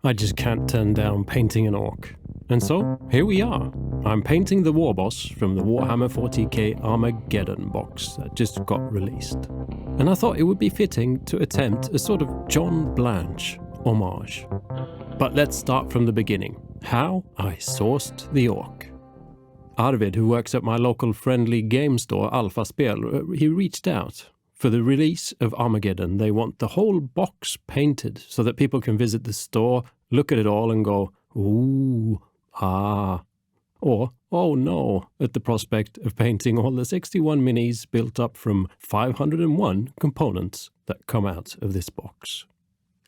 I just can't turn down painting an orc. And so, here we are. I'm painting the Warboss from the Warhammer 40k Armageddon box that just got released. And I thought it would be fitting to attempt a sort of John Blanche homage. But let's start from the beginning. How I sourced the orc. Arvid, who works at my local friendly game store Alpha Spel, he reached out. For the release of Armageddon, they want the whole box painted so that people can visit the store, look at it all and go, ooh, ah, or, oh no, at the prospect of painting all the 61 minis built up from 501 components that come out of this box.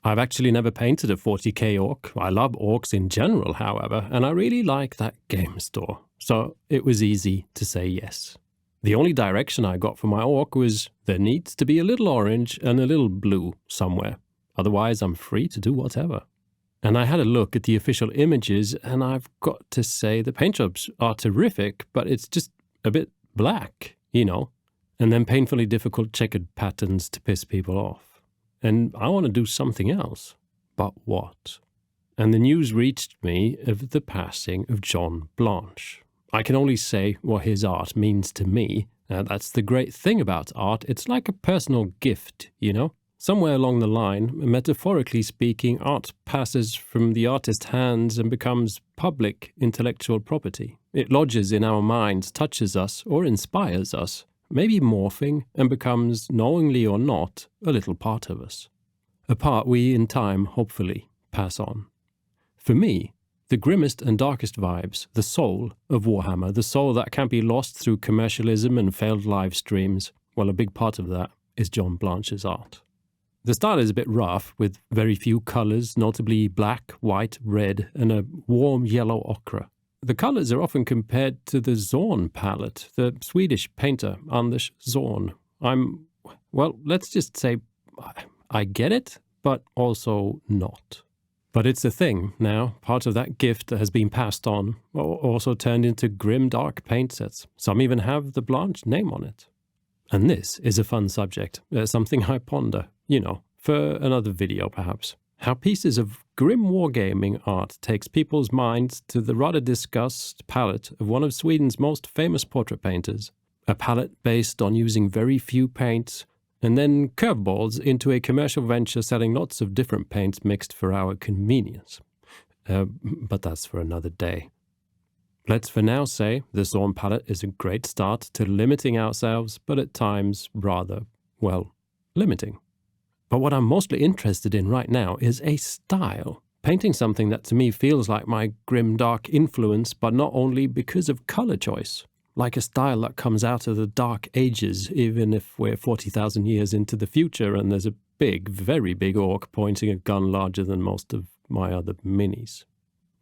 I've actually never painted a 40k orc. I love orcs in general, however, and I really like that game store, so it was easy to say yes. The only direction I got for my orc was there needs to be a little orange and a little blue somewhere. Otherwise, I'm free to do whatever. And I had a look at the official images, and I've got to say the paint jobs are terrific, but it's just a bit black, you know, and then painfully difficult checkered patterns to piss people off. And I want to do something else. But what? And the news reached me of the passing of John Blanche. I can only say what his art means to me. That's the great thing about art. It's like a personal gift, you know? Somewhere along the line, metaphorically speaking, art passes from the artist's hands and becomes public intellectual property. It lodges in our minds, touches us, or inspires us, maybe morphing, and becomes, knowingly or not, a little part of us. A part we, in time, hopefully, pass on. For me, the grimmest and darkest vibes, the soul of Warhammer, the soul that can't be lost through commercialism and failed live streams, well, a big part of that is John Blanche's art. The style is a bit rough, with very few colours, notably black, white, red, and a warm yellow ochre. The colours are often compared to the Zorn palette, the Swedish painter Anders Zorn. Let's just say I get it, but also not. But it's a thing now, part of that gift that has been passed on, also turned into grim dark paint sets. Some even have the Blanche name on it. And this is a fun subject, something I ponder, you know, for another video perhaps. How pieces of grim wargaming art takes people's minds to the rather discussed palette of one of Sweden's most famous portrait painters. A palette based on using very few paints, and then curveballs into a commercial venture selling lots of different paints mixed for our convenience. But that's for another day. Let's for now say the Zorn palette is a great start to limiting ourselves, but at times rather, limiting. But what I'm mostly interested in right now is a style. Painting something that to me feels like my grim dark influence, but not only because of color choice. Like a style that comes out of the dark ages, even if we're 40,000 years into the future and there's a big, very big orc pointing a gun larger than most of my other minis.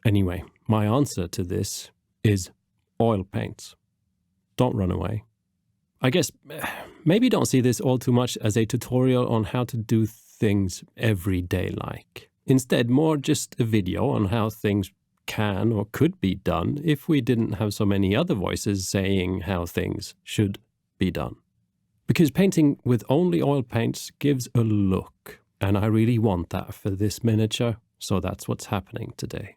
Anyway, my answer to this is oil paints. Don't run away. I guess maybe don't see this all too much as a tutorial on how to do things everyday-like. Instead, more just a video on how things can or could be done if we didn't have so many other voices saying how things should be done. Because painting with only oil paints gives a look, and I really want that for this miniature, so that's what's happening today.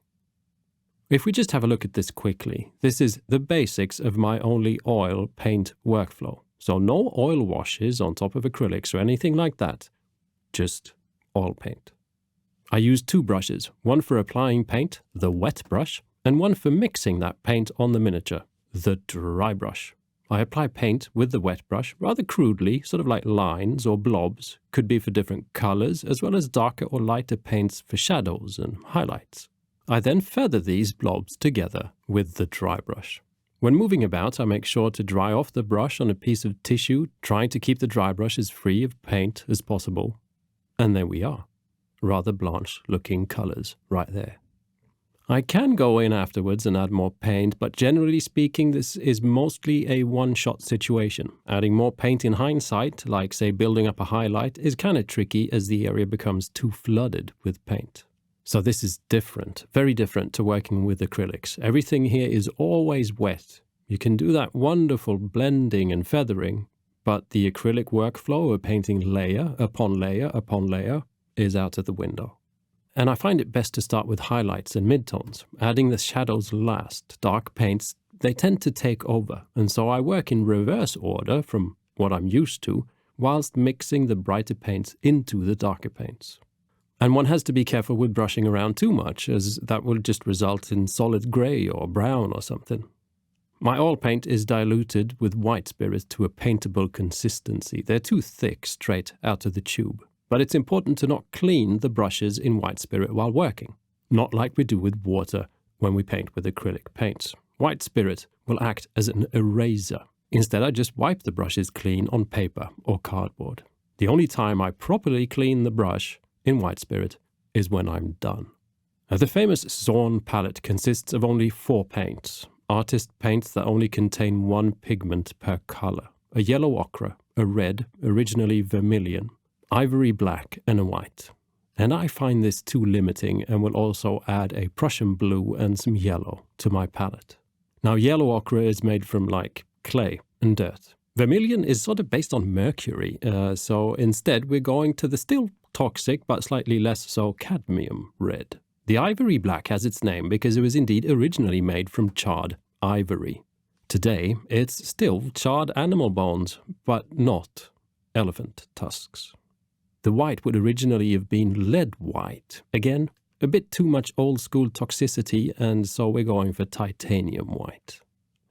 If we just have a look at this quickly, this is the basics of my only oil paint workflow. So no oil washes on top of acrylics or anything like that, just oil paint. I use two brushes, one for applying paint, the wet brush, and one for mixing that paint on the miniature, the dry brush. I apply paint with the wet brush rather crudely, sort of like lines or blobs, could be for different colors, as well as darker or lighter paints for shadows and highlights. I then feather these blobs together with the dry brush. When moving about, I make sure to dry off the brush on a piece of tissue, trying to keep the dry brush as free of paint as possible. And there we are. Rather Blanche-looking colors right there. I can go in afterwards and add more paint, but generally speaking, this is mostly a one-shot situation. Adding more paint in hindsight, like say building up a highlight, is kind of tricky as the area becomes too flooded with paint. So this is different, very different to working with acrylics. Everything here is always wet. You can do that wonderful blending and feathering, but the acrylic workflow of painting layer upon layer upon layer is out of the window. and I find it best to start with highlights and midtones, adding the shadows last. Dark paints, they tend to take over, and so I work in reverse order from what I'm used to, whilst mixing the brighter paints into the darker paints. And one has to be careful with brushing around too much, as that will just result in solid grey or brown or something. My oil paint is diluted with white spirit to a paintable consistency. They're too thick straight out of the tube. But it's important to not clean the brushes in white spirit while working, not like we do with water when we paint with acrylic paints. White spirit will act as an eraser. Instead, I just wipe the brushes clean on paper or cardboard. The only time I properly clean the brush in white spirit is when I'm done. The famous Zorn palette consists of only 4 paints. Artist paints that only contain 1 pigment per color. A yellow ochre, a red, originally vermilion, ivory black, and a white. And I find this too limiting and will also add a Prussian blue and some yellow to my palette. Now, yellow ochre is made from like clay and dirt. Vermilion is sort of based on mercury, so instead we're going to the still toxic but slightly less so cadmium red. The ivory black has its name because it was indeed originally made from charred ivory. Today, it's still charred animal bones, but not elephant tusks. The white would originally have been lead white. Again, a bit too much old-school toxicity, and so we're going for titanium white.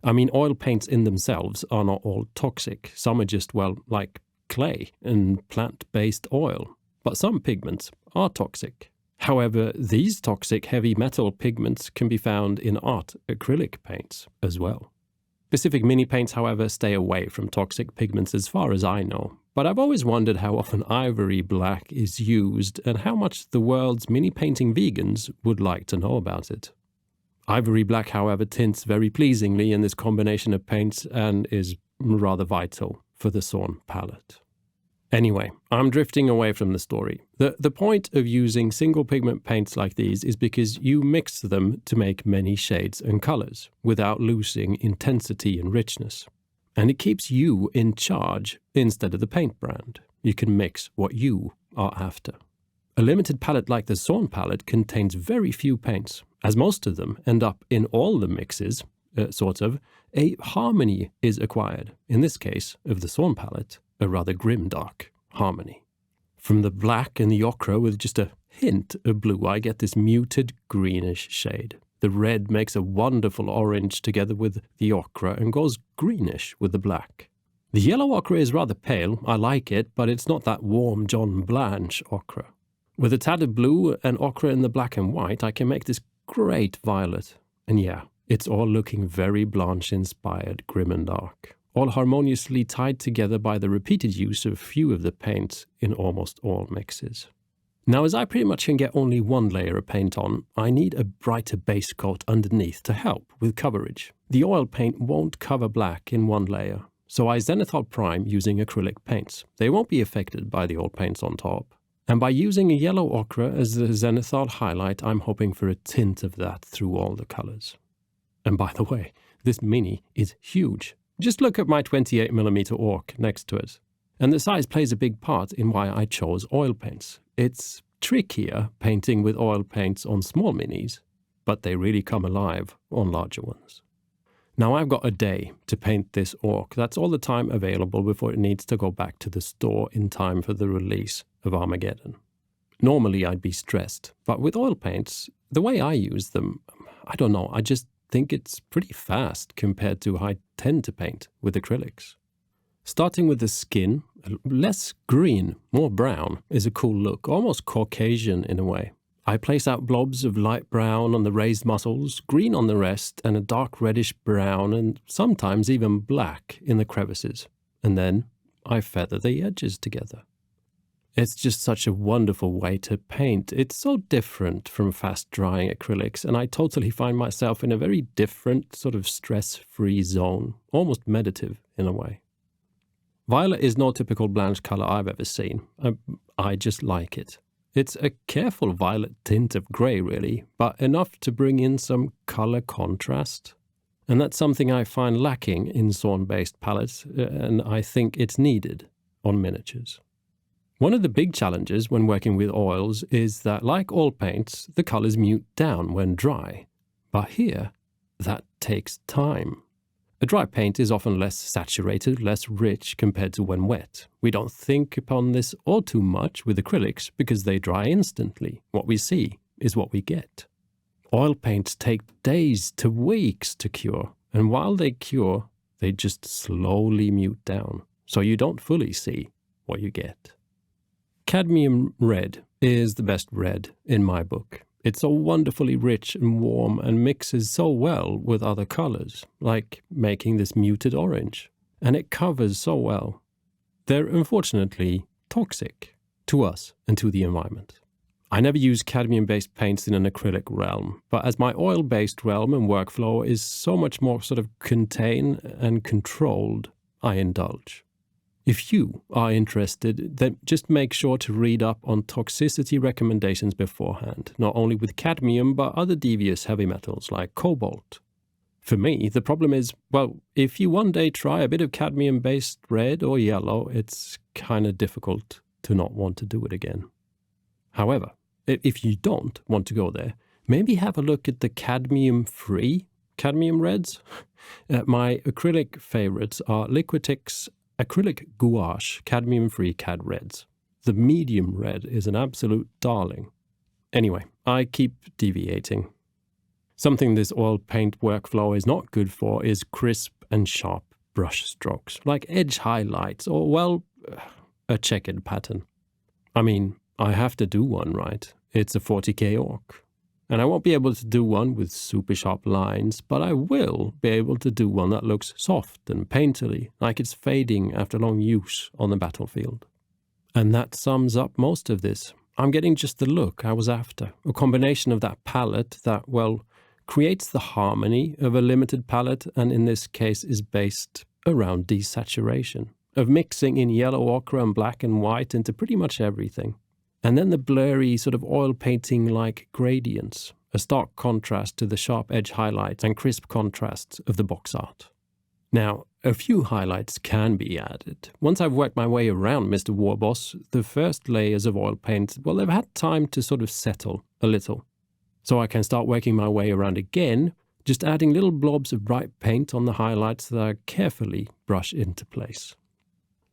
I mean, oil paints in themselves are not all toxic. Some are just, well, like clay and plant-based oil. But some pigments are toxic. However, these toxic heavy metal pigments can be found in art acrylic paints as well. Specific mini paints, however, stay away from toxic pigments as far as I know. But I've always wondered how often ivory black is used and how much the world's mini painting vegans would like to know about it. Ivory black, however, tints very pleasingly in this combination of paints and is rather vital for the Zorn palette. Anyway, I'm drifting away from the story. The point of using single pigment paints like these is because you mix them to make many shades and colors without losing intensity and richness. And it keeps you in charge instead of the paint brand. You can mix what you are after. A limited palette like the Zorn palette contains very few paints, as most of them end up in all the mixes, a harmony is acquired. In this case, of the Zorn palette, a rather grimdark harmony. From the black and the ochre with just a hint of blue, I get this muted greenish shade. The red makes a wonderful orange together with the ochre and goes greenish with the black. The yellow ochre is rather pale, I like it, but it's not that warm John Blanche ochre. With a tad of blue and ochre in the black and white, I can make this great violet. And yeah, it's all looking very Blanche-inspired, grim and dark, all harmoniously tied together by the repeated use of few of the paints in almost all mixes. Now, as I pretty much can get only 1 layer of paint on, I need a brighter base coat underneath to help with coverage. The oil paint won't cover black in 1 layer, so I zenithal prime using acrylic paints. They won't be affected by the oil paints on top. And by using a yellow ochre as the zenithal highlight, I'm hoping for a tint of that through all the colors. And by the way, this mini is huge. Just look at my 28mm Orc next to it. And the size plays a big part in why I chose oil paints. It's trickier painting with oil paints on small minis, but they really come alive on larger ones. Now I've got a day to paint this Orc. That's all the time available before it needs to go back to the store in time for the release of Armageddon. Normally I'd be stressed, but with oil paints, the way I use them, I don't know, I just think it's pretty fast compared to how I tend to paint with acrylics. Starting with the skin, less green, more brown, is a cool look, almost Caucasian in a way. I place out blobs of light brown on the raised muscles, green on the rest, and a dark reddish brown, and sometimes even black in the crevices. And then I feather the edges together. It's just such a wonderful way to paint. It's so different from fast-drying acrylics, and I totally find myself in a very different, sort of stress-free zone, almost meditative in a way. Violet is no typical Blanche color I've ever seen. I just like it. It's a careful violet tint of grey, really, but enough to bring in some color contrast. And that's something I find lacking in Zorn-based palettes, and I think it's needed on miniatures. One of the big challenges when working with oils is that, like all paints, the colors mute down when dry. But here, that takes time. A dry paint is often less saturated, less rich compared to when wet. We don't think upon this all too much with acrylics because they dry instantly. What we see is what we get. Oil paints take days to weeks to cure, and while they cure, they just slowly mute down, so you don't fully see what you get. Cadmium red is the best red in my book. It's so wonderfully rich and warm and mixes so well with other colors, like making this muted orange. And it covers so well. They're unfortunately toxic to us and to the environment. I never use cadmium-based paints in an acrylic realm, but as my oil-based realm and workflow is so much more sort of contained and controlled, I indulge. If you are interested, then just make sure to read up on toxicity recommendations beforehand, not only with cadmium, but other devious heavy metals like cobalt. For me, the problem is, well, if you one day try a bit of cadmium-based red or yellow, it's kind of difficult to not want to do it again. However, if you don't want to go there, maybe have a look at the cadmium-free cadmium reds. My acrylic favorites are Liquitex Acrylic Gouache Cadmium-Free Cad Reds. The medium red is an absolute darling. Anyway, I keep deviating. Something this oil paint workflow is not good for is crisp and sharp brush strokes, like edge highlights or, well, a checkered pattern. I mean, I have to do one, right? It's a 40k orc. And I won't be able to do one with super sharp lines, but I will be able to do one that looks soft and painterly, like it's fading after long use on the battlefield. And that sums up most of this. I'm getting just the look I was after, a combination of that palette that, well, creates the harmony of a limited palette, and in this case is based around desaturation, of mixing in yellow ochre and black and white into pretty much everything. And then the blurry sort of oil painting-like gradients, a stark contrast to the sharp edge highlights and crisp contrasts of the box art. Now, a few highlights can be added. Once I've worked my way around Mr. Warboss, the first layers of oil paint, well, they've had time to sort of settle a little. So I can start working my way around again, just adding little blobs of bright paint on the highlights that I carefully brush into place.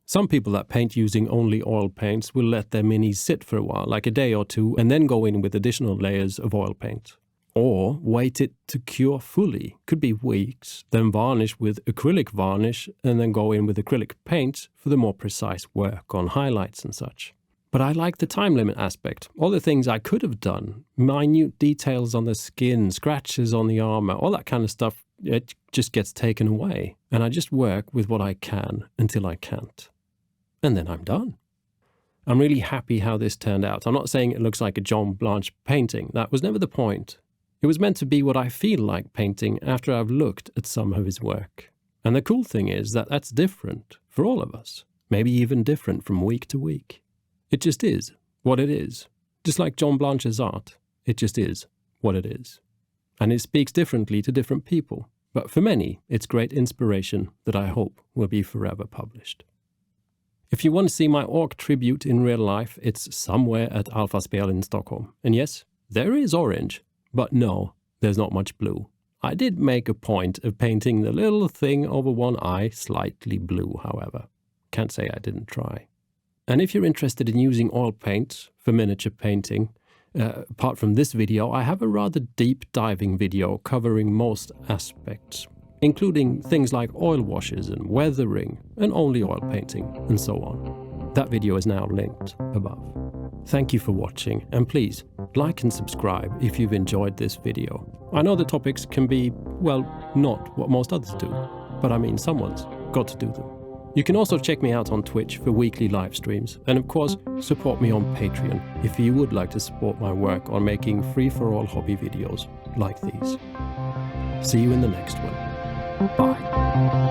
Some people that paint using only oil paints will let their minis sit for a while, like a day or two, and then go in with additional layers of oil paint. Or wait it to cure fully, could be weeks, then varnish with acrylic varnish, and then go in with acrylic paint for the more precise work on highlights and such. But I like the time limit aspect, all the things I could have done, minute details on the skin, scratches on the armor, all that kind of stuff, it just gets taken away. And I just work with what I can until I can't. And then I'm done. I'm really happy how this turned out. I'm not saying it looks like a John Blanche painting. That was never the point. It was meant to be what I feel like painting after I've looked at some of his work. And the cool thing is that that's different for all of us. Maybe even different from week to week. It just is what it is. Just like John Blanche's art. It just is what it is. And it speaks differently to different people. But for many, it's great inspiration that I hope will be forever published. If you want to see my orc tribute in real life, it's somewhere at Alpha Spel in Stockholm. And yes, there is orange, but no, there's not much blue. I did make a point of painting the little thing over one eye slightly blue, however. Can't say I didn't try. And if you're interested in using oil paint for miniature painting, apart from this video, I have a rather deep diving video covering most aspects, including things like oil washes and weathering, and only oil painting, and so on. That video is now linked above. Thank you for watching, and please like and subscribe if you've enjoyed this video. I know the topics can be, well, not what most others do, but I mean someone's got to do them. You can also check me out on Twitch for weekly live streams, and of course, support me on Patreon if you would like to support my work on making free-for-all hobby videos like these. See you in the next one. Bye.